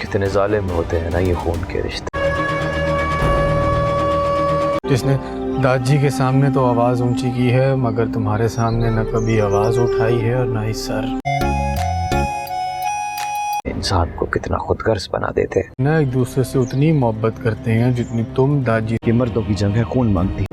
कितने जालिम होते हैं ना ये खून के रिश्ते। जिसने दादी के सामने तो आवाज़ ऊंची की है, मगर तुम्हारे सामने न कभी आवाज़ उठाई है और ना ही सर। इंसान को कितना खुदगर्ज बना देते हैं। न एक दूसरे से उतनी मोहब्बत करते हैं जितनी तुम दादी ये मर्दों की जंग है, खून मांगती।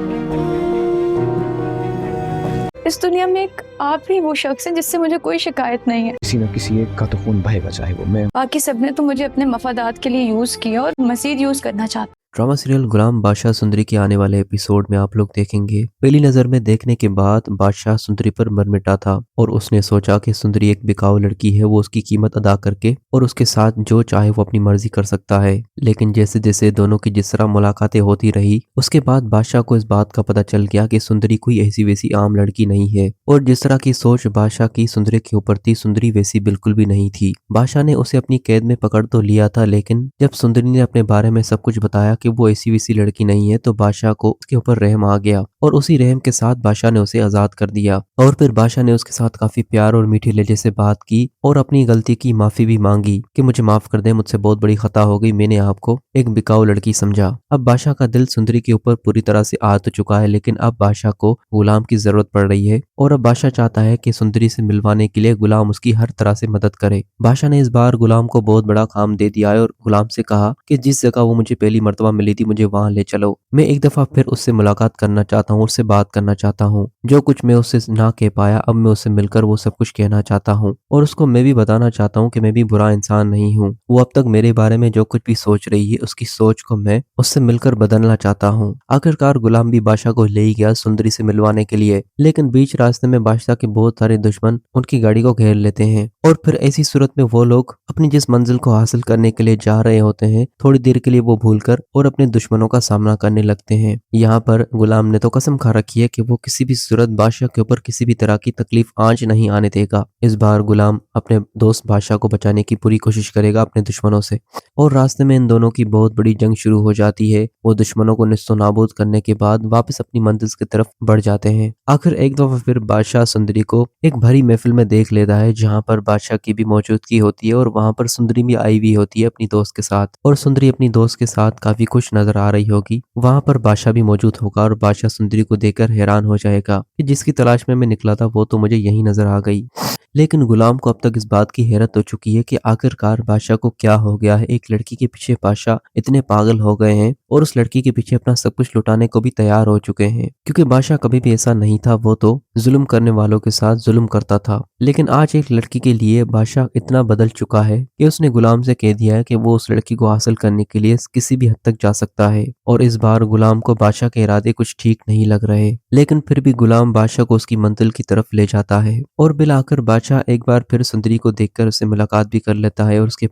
इस दुनिया में एक आप ही वो शख्स हैं जिससे मुझे कोई शिकायत नहीं है। किसी न किसी एक का तो खून बहेगा, चाहे वो मैं। बाकी सबने तो मुझे अपने मफादात के लिए यूज किया और मजीद यूज करना चाहते। ड्रामा सीरियल गुलाम बादशाह सुंदरी के आने वाले एपिसोड में आप लोग देखेंगे पहली नजर में देखने के बाद बादशाह सुंदरी पर मर मिटा था और उसने सोचा कि सुंदरी एक बिकाऊ लड़की है, वो उसकी कीमत अदा करके और उसके साथ जो चाहे वो अपनी मर्जी कर सकता है। लेकिन जैसे जैसे दोनों की जिस तरह मुलाकातें होती रही उसके बाद बादशाह को इस बात का पता चल गया कि सुंदरी कोई ऐसी वैसी आम लड़की नहीं है और जिस तरह की सोच बादशाह की सुंदरी के ऊपर थी सुंदरी वैसी बिल्कुल भी नहीं थी। बादशाह ने उसे अपनी कैद में पकड़ तो लिया था, लेकिन जब सुंदरी ने अपने बारे में सब कुछ बताया कि वो ऐसी वैसी लड़की नहीं है तो बादशाह को उसके ऊपर रहम आ गया और उसी रहम के साथ बादशाह ने उसे आजाद कर दिया। और फिर बादशाह ने उसके साथ काफी प्यार और मीठे लहजे से बात की और अपनी गलती की माफी भी मांगी कि मुझे माफ कर दे, मुझसे बहुत बड़ी खता हो गई, मैंने आपको एक बिकाऊ लड़की समझा। अब बादशाह का दिल सुंदरी के ऊपर पूरी तरह से आ तो चुका है, लेकिन अब बादशाह को गुलाम की जरूरत पड़ रही है और अब बादशाह चाहता है कि सुंदरी से मिलवाने के लिए गुलाम उसकी हर तरह से मदद करे। बादशाह ने इस बार गुलाम को बहुत बड़ा काम दे दिया है और गुलाम से कहा कि जिस जगह वो मुझे पहली मर्तबा मिली थी मुझे वहां ले चलो। मैं एक दफा फिर उससे मुलाकात करना चाहता हूँ, उससे बात करना चाहता हूँ। जो कुछ मैं उससे ना कह पाया अब मैं उससे मिलकर वो सब कुछ कहना चाहता हूँ और उसको मैं भी बताना चाहता हूँ कि मैं भी बुरा इंसान नहीं हूँ। वो अब तक मेरे बारे में जो कुछ भी सोच रही है उसकी सोच को मैं उससे मिलकर बदलना चाहता हूँ। आखिरकार गुलाम भी बादशाह को ले ही गया सुंदरी से मिलवाने के लिए, लेकिन बीच रास्ते में बादशाह के बहुत सारे दुश्मन उनकी गाड़ी को घेर लेते हैं और फिर ऐसी सूरत में वो लोग अपनी जिस मंजिल को हासिल करने के लिए जा रहे होते हैं थोड़ी देर के लिए वो भूलकर और अपने दुश्मनों का सामना करने लगते हैं। यहाँ पर गुलाम ने तो कसम खा रखी है कि वो किसी भी सूरत बादशाह के ऊपर किसी भी तरह की तकलीफ आंच नहीं आने देगा। इस बार गुलाम अपने दोस्त बादशाह को बचाने की पूरी कोशिश करेगा अपने दुश्मनों से और रास्ते में इन दोनों की बहुत बड़ी जंग शुरू हो जाती है। वो दुश्मनों को निस्तो नाबूद करने के बाद वापस अपनी मंजिल की तरफ बढ़ जाते हैं। आखिर एक दफा फिर बादशाह सुंदरी को एक भरी महफिल में देख लेता है जहाँ पर बादशाह की भी मौजूदगी होती है और वहां पर सुंदरी भी आई हुई होती है अपनी दोस्त के साथ और सुंदरी अपनी दोस्त के साथ काफी खुश नजर आ रही होगी। वहां पर बादशाह भी मौजूद होगा और बादशाह सुंदरी को देखकर हैरान हो जाएगा कि जिसकी तलाश में मैं निकला था वो तो मुझे यहीं नजर आ गई। लेकिन गुलाम को अब तक इस बात की हैरत हो चुकी है कि आखिरकार बादशाह को क्या हो गया है। एक लड़की के पीछे बादशाह इतने पागल हो गए हैं और उस लड़की के पीछे अपना सब कुछ लुटाने को भी तैयार हो चुके हैं, क्योंकि बादशाह कभी भी ऐसा नहीं था, वो तो जुल्म करने वालों के साथ जुल्म करता था। लेकिन आज एक लड़की के लिए बादशाह इतना बदल चुका है कि उसने गुलाम से कह दिया है कि वो उस लड़की को हासिल करने के लिए किसी भी हद तक जा सकता है। और इस बार गुलाम को बादशाह के इरादे कुछ ठीक नहीं लग रहे, लेकिन फिर भी गुलाम बादशाह को उसकी मंजिल की तरफ ले जाता है और बिल आकर बादशाह एक बार फिर सुंदरी को देखकर उससे मुलाकात भी कर लेता है और उसके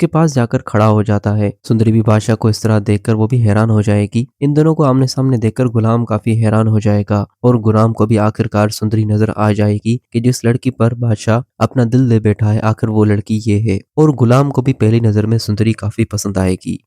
पास जाकर खड़ा हो जाता है। सुंदरी भी बादशाह को इस तरह देखकर वो भी हैरान हो जाएगी। इन दोनों को आमने सामने देखकर गुलाम काफी हैरान हो जाएगा और गुलाम को भी आखिरकार सुंदरी नजर आ जाएगी कि जिस लड़की पर बादशाह अपना दिल दे बैठा है आखिर वो लड़की ये है और गुलाम को भी पहली नजर में सुंदरी काफी पसंद आएगी।